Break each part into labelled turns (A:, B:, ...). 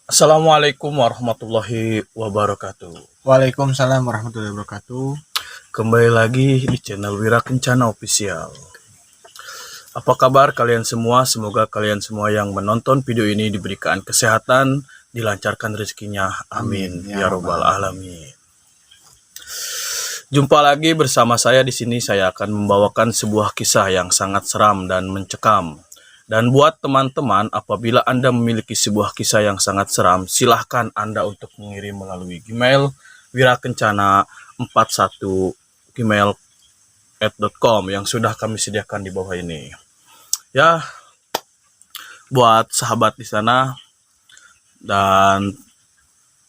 A: Assalamualaikum warahmatullahi wabarakatuh.
B: Waalaikumsalam warahmatullahi wabarakatuh.
A: Kembali lagi di channel Wira Kencana Official. Apa kabar kalian semua? Semoga kalian semua yang menonton video ini diberikan kesehatan, dilancarkan rezekinya. Amin. Ya Rabbal Alamin. Jumpa lagi bersama saya di sini. Saya akan membawakan sebuah kisah yang sangat seram dan mencekam. Dan buat teman-teman, apabila Anda memiliki sebuah kisah yang sangat seram, silahkan Anda untuk mengirim melalui Gmail wirakencana41gmail@com yang sudah kami sediakan di bawah ini. Ya, buat sahabat di sana dan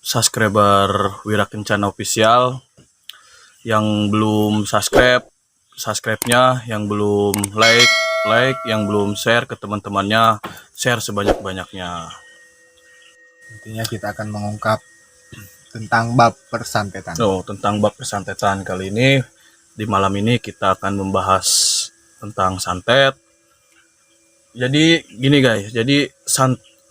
A: subscriber Wira Kencana Official yang belum subscribe-nya, yang belum like, yang belum share ke teman-temannya, share sebanyak-banyaknya.
B: Intinya kita akan mengungkap tentang bab persantetan.
A: Tentang bab persantetan kali ini. Di malam ini kita akan membahas tentang santet. Jadi gini guys, jadi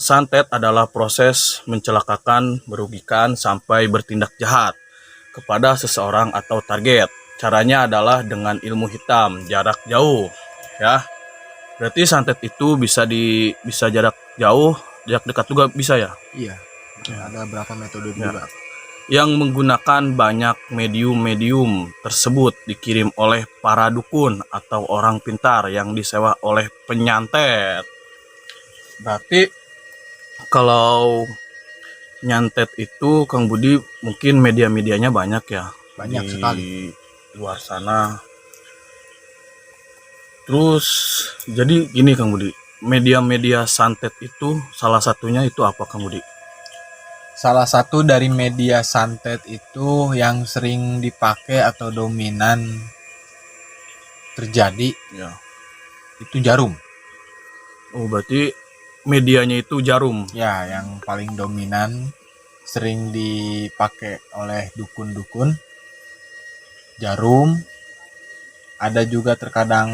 A: santet adalah proses mencelakakan, merugikan, sampai bertindak jahat kepada seseorang atau target. Caranya adalah dengan ilmu hitam, jarak jauh, ya. Berarti santet itu bisa jarak jauh, jarak dekat juga bisa ya?
B: Iya. Ada berapa metode juga.
A: Yang menggunakan banyak medium tersebut dikirim oleh para dukun atau orang pintar yang disewa oleh penyantet. Berarti kalau nyantet itu Kang Budi mungkin media-medianya banyak ya,
B: Banyak
A: di
B: sekali.
A: luar sana. Terus jadi gini Kang Budi, media-media santet itu salah satunya itu apa Kang Budi?
B: Salah satu dari media santet itu yang sering dipakai atau dominan terjadi
A: Ya.
B: itu jarum.
A: Oh, berarti medianya itu jarum.
B: Ya, yang paling dominan sering dipakai oleh dukun-dukun jarum. Ada juga terkadang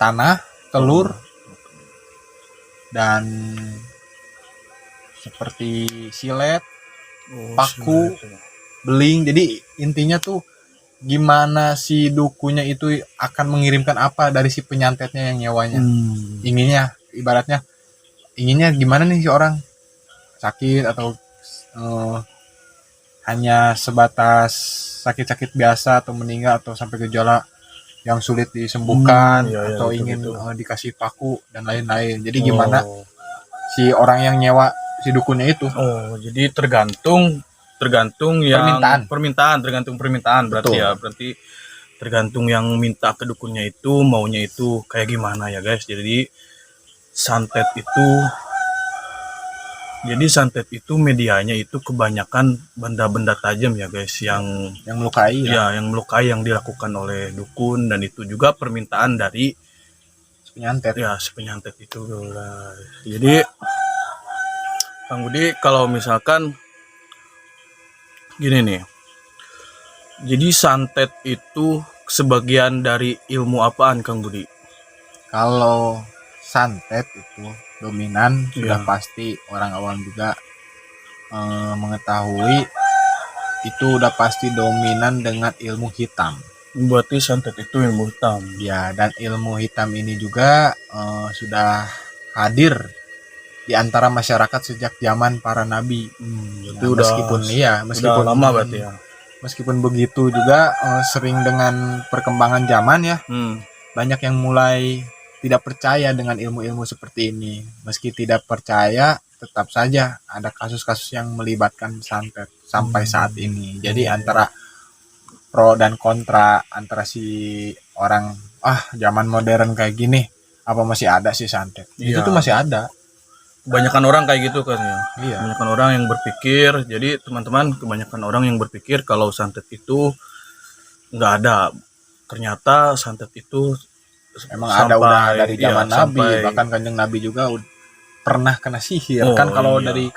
B: tanah, telur, dan seperti silet, paku, beling. Jadi intinya tuh gimana si dukunya itu akan mengirimkan apa dari si penyantetnya yang nyewanya. Inginnya ibaratnya gimana nih si orang sakit atau hanya sebatas sakit-sakit biasa atau meninggal atau sampai gejala yang sulit disembuhkan atau ingin dikasih paku dan lain-lain. Jadi gimana si orang yang nyewa si dukunnya itu.
A: Jadi tergantung yang tergantung permintaan berarti.
B: Betul.
A: Ya, berarti tergantung yang minta ke dukunnya itu maunya itu kayak gimana ya guys. Jadi santet itu medianya itu kebanyakan benda-benda tajam ya guys, yang
B: melukai
A: yang melukai, yang dilakukan oleh dukun, dan itu juga permintaan dari
B: penyantet.
A: Ya, si penyantet itu. Jadi Kang Budi, kalau misalkan gini nih, jadi santet itu sebagian dari ilmu apaan Kang Budi?
B: Kalau santet itu dominan sudah pasti orang awam juga mengetahui itu udah pasti dominan dengan ilmu hitam.
A: Berarti santet itu ilmu hitam.
B: Ya, dan ilmu hitam ini juga sudah hadir di antara masyarakat sejak zaman para nabi.
A: Itu meskipun lama berarti ya.
B: Meskipun begitu juga sering dengan perkembangan zaman ya, banyak yang mulai tidak percaya dengan ilmu-ilmu seperti ini. Meski tidak percaya, tetap saja ada kasus-kasus yang melibatkan santet sampai saat ini. Jadi antara pro dan kontra, antara si orang zaman modern kayak gini apa masih ada sih santet. Itu tuh masih ada.
A: Kebanyakan orang kayak gitu kan ya.
B: Iya.
A: Kebanyakan orang yang berpikir, jadi teman-teman, kebanyakan orang yang berpikir kalau santet itu nggak ada. Ternyata santet itu
B: emang ada udah dari zaman Nabi, bahkan Kanjeng Nabi juga pernah kena sihir. Kalau dari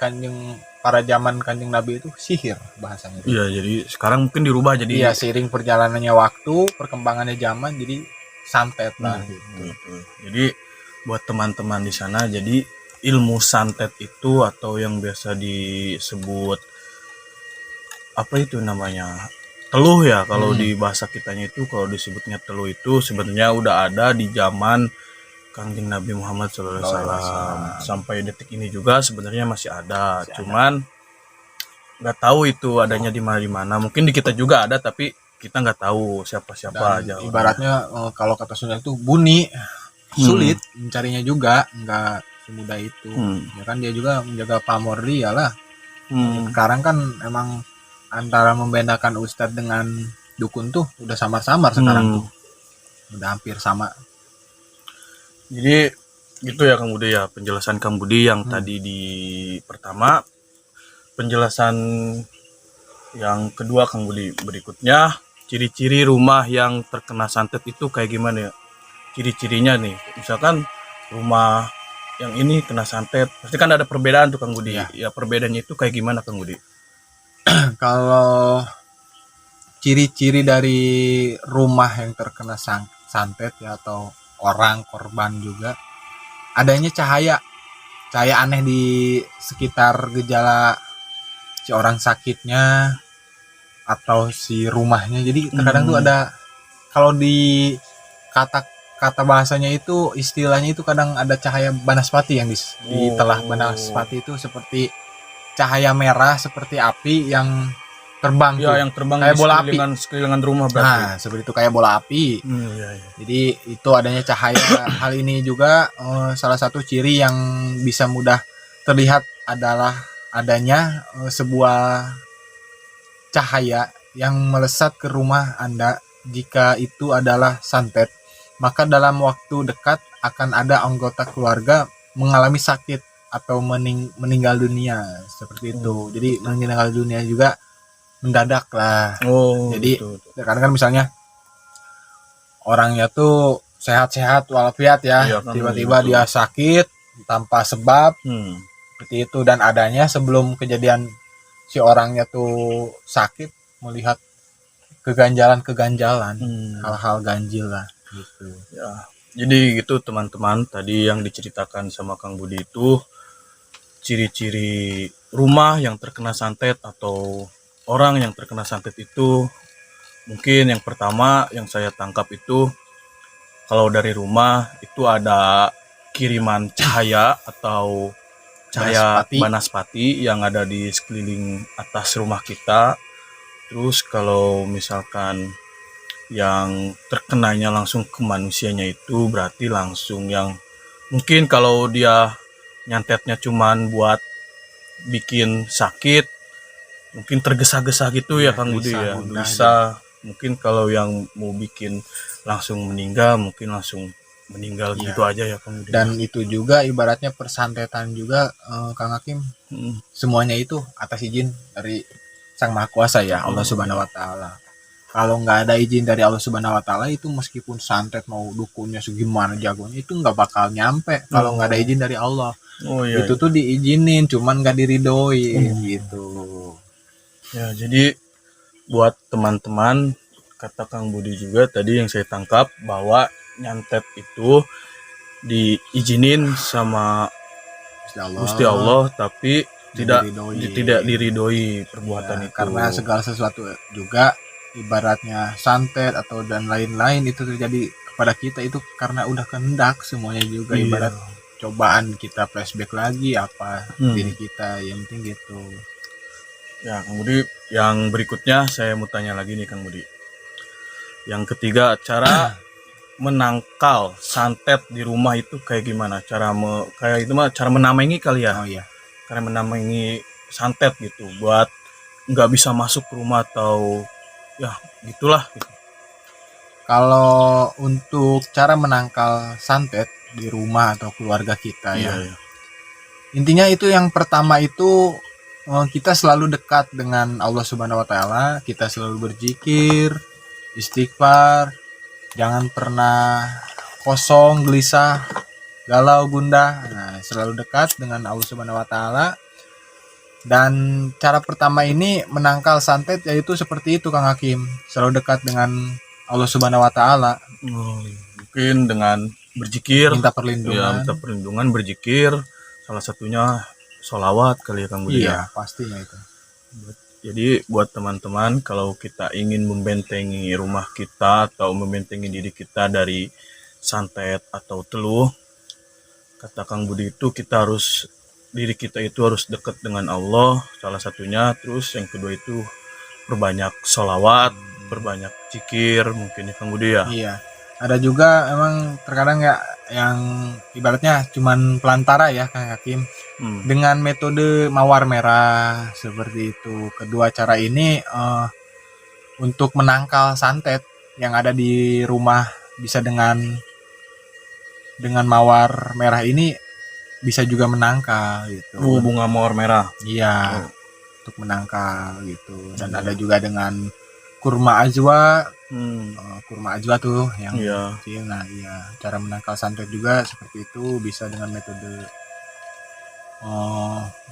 B: para zaman Kanjeng Nabi itu sihir bahasanya.
A: Iya, jadi sekarang mungkin dirubah jadi.
B: Iya, seiring perjalanannya waktu, perkembangannya zaman, jadi santet lah gitu.
A: Jadi buat teman-teman di sana, jadi ilmu santet itu atau yang biasa disebut apa itu namanya, teluh ya kalau di bahasa kitanya itu, kalau disebutnya teluh itu sebenarnya udah ada di zaman Kangjeng Nabi Muhammad SAW. Sampai detik ini juga sebenarnya masih ada, cuman nggak tahu itu adanya di mana. Mungkin di kita juga ada tapi kita nggak tahu siapa aja.
B: Ibaratnya kalau kata Sunda itu bunyi, sulit mencarinya juga, nggak semudah itu. Ya kan dia juga menjaga pamor dia lah. Sekarang kan emang antara membedakan ustadz dengan dukun tuh udah samar-samar sekarang tuh. Udah hampir sama.
A: Jadi gitu ya Kang Budi ya, penjelasan Kang Budi yang tadi di pertama. Penjelasan yang kedua Kang Budi berikutnya, ciri-ciri rumah yang terkena santet itu kayak gimana ya? Ciri-cirinya nih, misalkan rumah yang ini kena santet, pasti kan ada perbedaan tuh Kang Budi. Ya perbedaannya itu kayak gimana Kang Budi?
B: Kalau ciri-ciri dari rumah yang terkena santet ya, atau orang korban juga, adanya cahaya aneh di sekitar gejala si orang sakitnya atau si rumahnya. Jadi terkadang tuh ada, kalau di kata bahasanya itu, istilahnya itu kadang ada cahaya banaspati yang ditelah. Banaspati itu seperti cahaya merah seperti api yang terbang
A: ya, yang terbang
B: kayak bola api
A: sekelilingan rumah berarti.
B: Nah, seperti itu kayak bola api. Jadi itu adanya cahaya. Hal ini juga salah satu ciri yang bisa mudah terlihat adalah adanya sebuah cahaya yang melesat ke rumah Anda. Jika itu adalah santet, maka dalam waktu dekat akan ada anggota keluarga mengalami sakit atau meninggal dunia, seperti itu. Jadi meninggal dunia juga mendadak lah. Jadi karena kan misalnya orangnya tuh sehat-sehat walafiat ya, tiba-tiba dia sakit tanpa sebab, seperti itu. Dan adanya sebelum kejadian si orangnya tuh sakit melihat keganjalan, hal-hal ganjil lah gitu.
A: Ya, jadi gitu teman-teman, tadi yang diceritakan sama Kang Budi itu ciri-ciri rumah yang terkena santet atau orang yang terkena santet itu. Mungkin yang pertama yang saya tangkap itu, kalau dari rumah itu ada kiriman cahaya atau cahaya banaspati yang ada di sekeliling atas rumah kita. Terus kalau misalkan yang terkenanya langsung ke manusianya itu berarti langsung yang mungkin kalau dia nyantetnya cuman buat bikin sakit, mungkin tergesa-gesa gitu ya Kang Budi ya, bisa. Mungkin kalau yang mau bikin langsung meninggal, mungkin langsung meninggal gitu aja ya Kang Budi.
B: Dan itu juga ibaratnya persantetan juga Kang Hakim, semuanya itu atas izin dari Sang Maha Kuasa ya, Allah Subhanahu wa Ta'ala. Kalau nggak ada izin dari Allah Subhanahu wa Ta'ala, itu meskipun santet mau dukunnya segimana jagonya itu nggak bakal nyampe kalau nggak ada izin dari Allah. Itu tuh diizinin, cuman nggak diridoin gitu.
A: Ya, jadi buat teman-teman, kata Kang Budi juga tadi yang saya tangkap, bahwa nyantet itu diizinin sama Gusti Allah, tapi tidak diridoi perbuatan itu.
B: Karena segala sesuatu juga ibaratnya santet atau dan lain-lain itu terjadi kepada kita itu karena udah kehendak semuanya juga. Ibarat cobaan, kita flashback lagi apa diri kita, yang penting gitu.
A: Ya Kang Budi, yang berikutnya saya mau tanya lagi nih Kang Budi. Yang ketiga, cara menangkal santet di rumah itu kayak gimana? Cara cara menamengi kali ya? Cara menamengi santet gitu buat nggak bisa masuk ke rumah atau ya gitulah gitu.
B: Kalau untuk cara menangkal santet di rumah atau keluarga kita intinya itu yang pertama itu kita selalu dekat dengan Allah Subhanahu wa Ta'ala, kita selalu berzikir, istighfar, jangan pernah kosong, gelisah, galau, gundah. Nah, selalu dekat dengan Allah Subhanahu wa Ta'ala. Dan cara pertama ini menangkal santet yaitu seperti itu Kang Hakim, selalu dekat dengan Allah Subhanahu wa Ta'ala.
A: Mungkin dengan berzikir,
B: minta perlindungan,
A: berzikir, Salah satunya sholawat kali ya Kang Budi ya.
B: Iya, pastinya itu.
A: Jadi buat teman-teman, kalau kita ingin membentengi rumah kita atau membentengi diri kita dari santet atau teluh, kata Kang Budi itu diri kita itu harus dekat dengan Allah, salah satunya. Terus yang kedua itu perbanyak sholawat, perbanyak zikir mungkin ya Kang Budi ya.
B: Iya. Ada juga emang terkadang ya yang ibaratnya cuman pelantara ya Kang Hakim. Dengan metode mawar merah seperti itu. Kedua cara ini untuk menangkal santet yang ada di rumah bisa dengan mawar merah ini bisa juga menangkal gitu.
A: Bunga mawar merah.
B: Iya. Untuk menangkal gitu. Dan ada juga dengan kurma ajwa. Kurma ajwa tuh yang kecil. Nah, iya, cara menangkal santet juga seperti itu, bisa dengan metode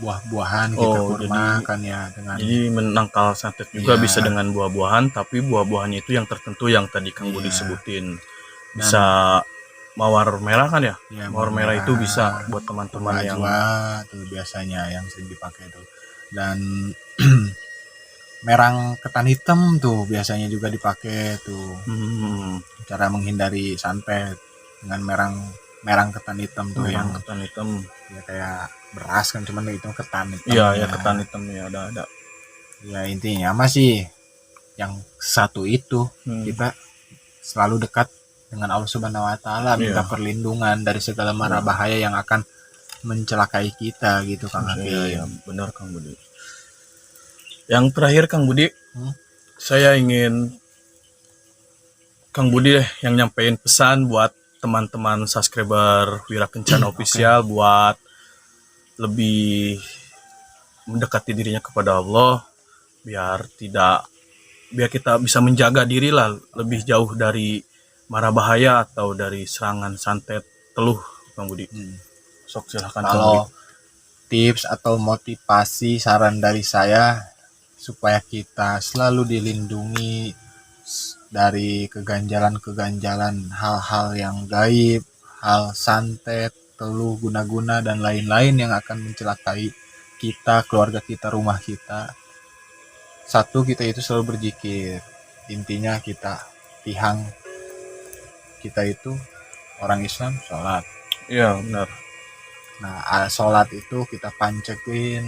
B: buah-buahan gitu, kurma
A: jadi,
B: kan ya dengan.
A: Jadi menangkal santet juga bisa dengan buah-buahan, tapi buah-buahannya itu yang tertentu yang tadi Kang Budi sebutin. Bisa mawar merah kan ya? Mawar merah itu bisa buat teman-teman yang
B: tuh biasanya yang sering dipakai tuh. Dan merang ketan hitam tuh biasanya juga dipakai tuh. Cara menghindari santet dengan merang ketan hitam tuh, yang
A: ketan hitam
B: ya kayak beras kan, cuman itu ketan hitam.
A: Iya, ya ketan hitam ya ada.
B: Ya intinya masih yang satu itu, kita selalu dekat dengan Allah Subhanahu wa taala, minta perlindungan dari segala mara bahaya yang akan mencelakai kita gitu Kang Hakim.
A: Iya, benar Kang Budi. Yang terakhir Kang Budi, saya ingin Kang Budi deh yang nyampein pesan buat teman-teman subscriber Wira Kencana Official buat lebih mendekati dirinya kepada Allah, biar kita bisa menjaga diri lah lebih jauh dari mara bahaya atau dari serangan santet teluh Kang Budi. Sok silahkan Kang Budi.
B: Tips atau motivasi saran dari saya supaya kita selalu dilindungi dari keganjalan-keganjalan hal-hal yang gaib, hal santet, teluh, guna-guna dan lain-lain yang akan mencelakai kita, keluarga kita, rumah kita. Satu, kita itu selalu berzikir. Intinya kita itu orang Islam sholat.
A: Iya benar.
B: Nah, sholat itu kita pancekin,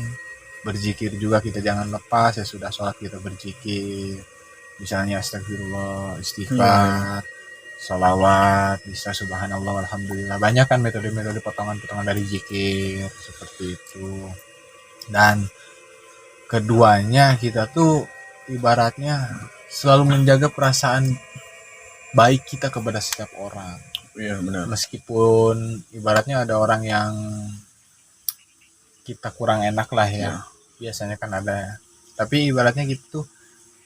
B: berzikir juga kita jangan lepas. Ya sudah sholat kita berzikir, misalnya astagfirullah, istighfar, sholawat, bisa subhanallah, alhamdulillah. Banyak kan metode-metode potongan-potongan dari zikir seperti itu. Dan keduanya kita tuh ibaratnya selalu menjaga perasaan baik kita kepada setiap orang.
A: Iya benar.
B: Meskipun ibaratnya ada orang yang kita kurang enak lah ya. Biasanya kan ada. Tapi ibaratnya gitu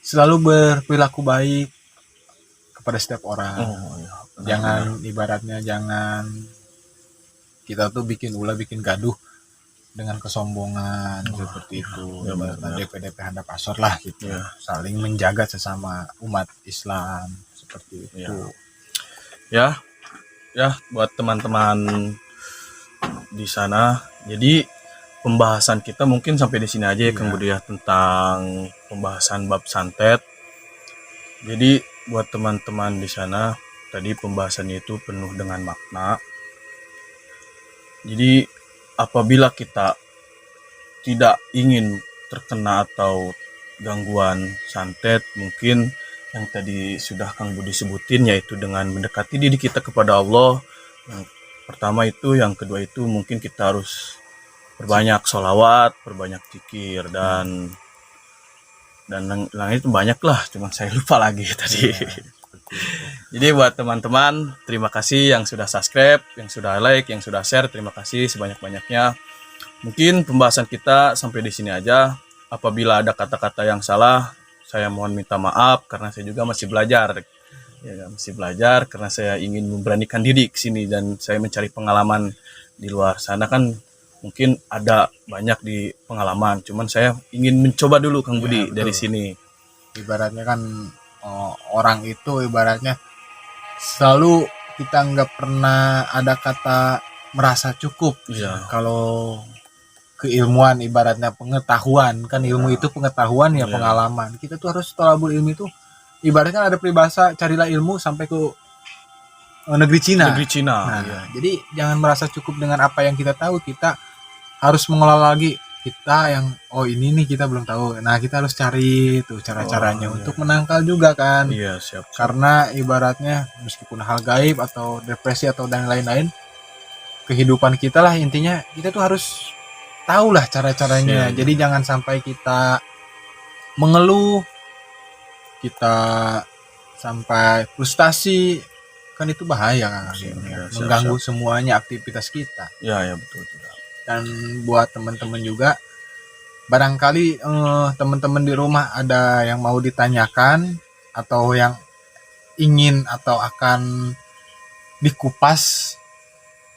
B: selalu berperilaku baik kepada setiap orang. Jangan kita tuh bikin ulah, bikin gaduh dengan kesombongan seperti itu. DP handap asor lah gitu. Saling menjaga sesama umat Islam seperti itu.
A: Ya buat teman-teman di sana. Jadi pembahasan kita mungkin sampai di sini aja ya Kang Budi ya, tentang pembahasan bab santet. Jadi buat teman-teman di sana, tadi pembahasannya itu penuh dengan makna. Jadi apabila kita tidak ingin terkena atau gangguan santet, mungkin yang tadi sudah Kang Budi sebutin, yaitu dengan mendekati diri kita kepada Allah. Yang pertama itu, yang kedua itu mungkin kita harus perbanyak sholawat, perbanyak zikir, dan lain itu banyak lah, cuman saya lupa lagi tadi. Jadi buat teman-teman, terima kasih yang sudah subscribe, yang sudah like, yang sudah share, terima kasih sebanyak-banyaknya. Mungkin pembahasan kita sampai di sini aja. Apabila ada kata-kata yang salah, saya mohon minta maaf karena saya juga masih belajar. Masih belajar karena saya ingin memberanikan diri ke sini dan saya mencari pengalaman di luar sana kan. Mungkin ada banyak di pengalaman, cuman saya ingin mencoba dulu Kang Budi dari sini.
B: Ibaratnya kan orang itu ibaratnya selalu kita nggak pernah ada kata merasa cukup.
A: Iya.
B: Kalau keilmuan ibaratnya pengetahuan, kan ilmu itu pengetahuan ya,
A: Iya.
B: pengalaman. Kita tuh harus tolabul ilmi itu ibaratnya ada peribahasa, carilah ilmu sampai ke negeri Cina.
A: Negeri Cina.
B: Nah,
A: Iya.
B: jadi jangan merasa cukup dengan apa yang kita tahu, kita harus mengelola lagi kita yang ini nih kita belum tahu. Nah, kita harus cari tuh cara-caranya untuk menangkal juga kan.
A: Iya, siap.
B: Karena ibaratnya meskipun hal gaib atau depresi atau dan lain-lain, kehidupan kita lah intinya kita tuh harus tahu lah cara-caranya.
A: Iya.
B: Jadi jangan sampai kita mengeluh, kita sampai frustasi, kan itu bahaya kan,
A: Iya, siap,
B: mengganggu semuanya aktivitas kita.
A: Ya, ya betul.
B: Dan buat teman-teman juga, barangkali teman-teman di rumah ada yang mau ditanyakan atau yang ingin atau akan dikupas,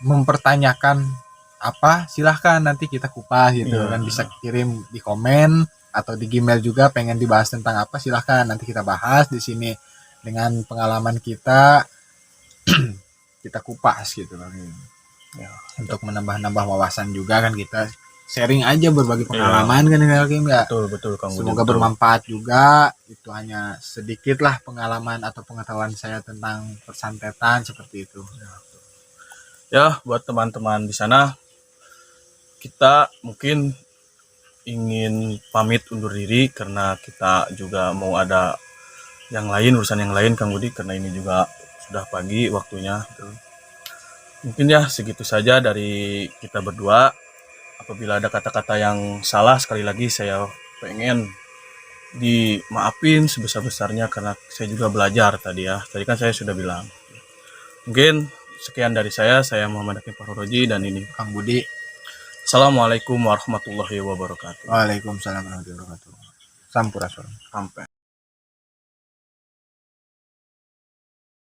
B: mempertanyakan apa, silahkan nanti kita kupas gitu.
A: Iya.
B: Kan bisa kirim di komen atau di Gmail juga, pengen dibahas tentang apa, silahkan nanti kita bahas di sini dengan pengalaman kita. Kita kupas gitu kan ya, untuk menambah-nambah wawasan juga kan, kita sharing aja berbagi pengalaman kan ya.
A: Betul Kang Budi.
B: Semoga bermanfaat juga. Itu hanya sedikit lah pengalaman atau pengetahuan saya tentang persantetan seperti itu.
A: Ya, buat teman-teman di sana, kita mungkin ingin pamit undur diri karena kita juga mau ada urusan yang lain Kang Budi, karena ini juga sudah pagi waktunya. Mungkin ya segitu saja dari kita berdua. Apabila ada kata-kata yang salah, sekali lagi saya pengen dimaafin sebesar-besarnya karena saya juga belajar tadi ya. Tadi kan saya sudah bilang. Mungkin sekian dari saya Muhammad Hakim Fahruroji dan ini
B: Kang Budi.
A: Assalamualaikum warahmatullahi wabarakatuh.
B: Waalaikumsalam warahmatullahi wabarakatuh. Sampurasun.
A: Sampai.